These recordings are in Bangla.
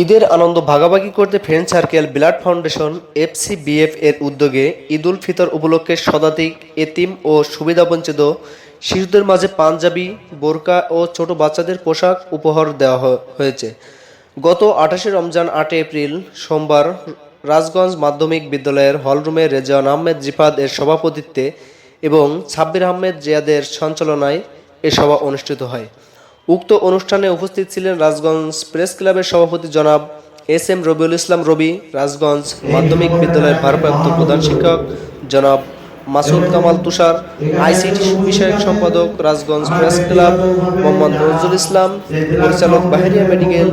ঈদের আনন্দ ভাগাভাগি করতে ফ্রেন্ড সার্কেল ব্লাড ফাউন্ডেশন এফসিবিএফ এর উদ্যোগে ঈদ উল ফিতর উপলক্ষে শতাধিক এতিম ও সুবিধাবঞ্চিত শিশুদের মাঝে পাঞ্জাবি, বোরকা ও ছোট বাচ্চাদের পোশাক উপহার দেওয়া হয়েছে। গত ২৮ রমজান ৮ এপ্রিল সোমবার রাজগঞ্জ মাধ্যমিক বিদ্যালয়ের হলরুমে রেজওয়ান আহমেদ রিফাত এর সভাপতিত্বে এবং সাব্বির আহমেদ জিয়াদের সঞ্চালনায় এ সভা অনুষ্ঠিত হয়। উক্ত অনুষ্ঠানে উপস্থিত ছিলেন রাজগঞ্জ প্রেস ক্লাবের সভাপতি জনাব এস এম রবিউল ইসলাম রবি, রাজগঞ্জ মাধ্যমিক বিদ্যালয়ের ভারপ্রাপ্ত প্রধান শিক্ষক জনাব মাসুদ কামাল তুষার, আইসিটি বিষয়ক সম্পাদক রাজগঞ্জ প্রেস ক্লাব মোহাম্মদ নজরুল ইসলাম, পরিচালক বাহেরিয়া মেডিকেল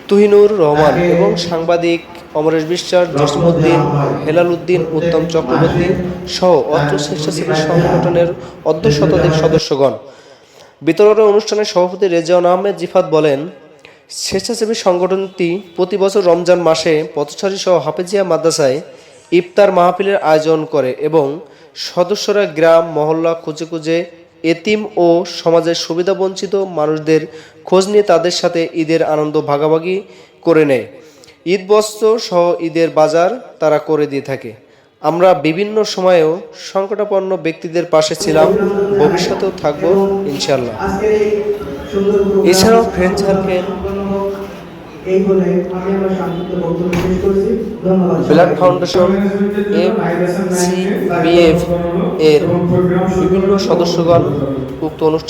তুহিনুর রহমান এবং সাংবাদিক অমরেশ বিশ্বাস, জসিমউদ্দিন, হেলাল উদ্দিন, উত্তম চক্রবর্তী সহ অত্র স্বেচ্ছাসেবী সংগঠনের অর্ধশতাধিক সদস্যগণ। বিতরণ অনুষ্ঠানে সভাপতি রেজওয়ান আহমেদ রিফাত বলেন, স্বেচ্ছাসেবী সংগঠনটি প্রতি বছর রমজান মাসে পথচারী সহ হাফেজিয়া মাদ্রাসায় ইফতার মাহফিলের আয়োজন করে এবং সদস্যরা গ্রাম মহল্লা খুঁজে খুঁজে এতিম ও সমাজের সুবিধাবঞ্চিত মানুষদের খোঁজ নিয়ে তাদের সাথে ঈদের আনন্দ ভাগাভাগি করে নেয়। ঈদ বস্ত্র সহ ঈদের বাজার তারা করে দিয়ে থাকে। আমরা বিভিন্ন সময়েও সংকটাপন্ন ব্যক্তিদের পাশে ছিলাম, ভবিষ্যতেও থাকব ইনশাআল্লাহ। এছাড়াও ফ্রেন্ড সার্কেল ব্লাড ফাউন্ডেশন এফসিবিএফ এর বিভিন্ন সদস্যগণ উক্ত অনুষ্ঠান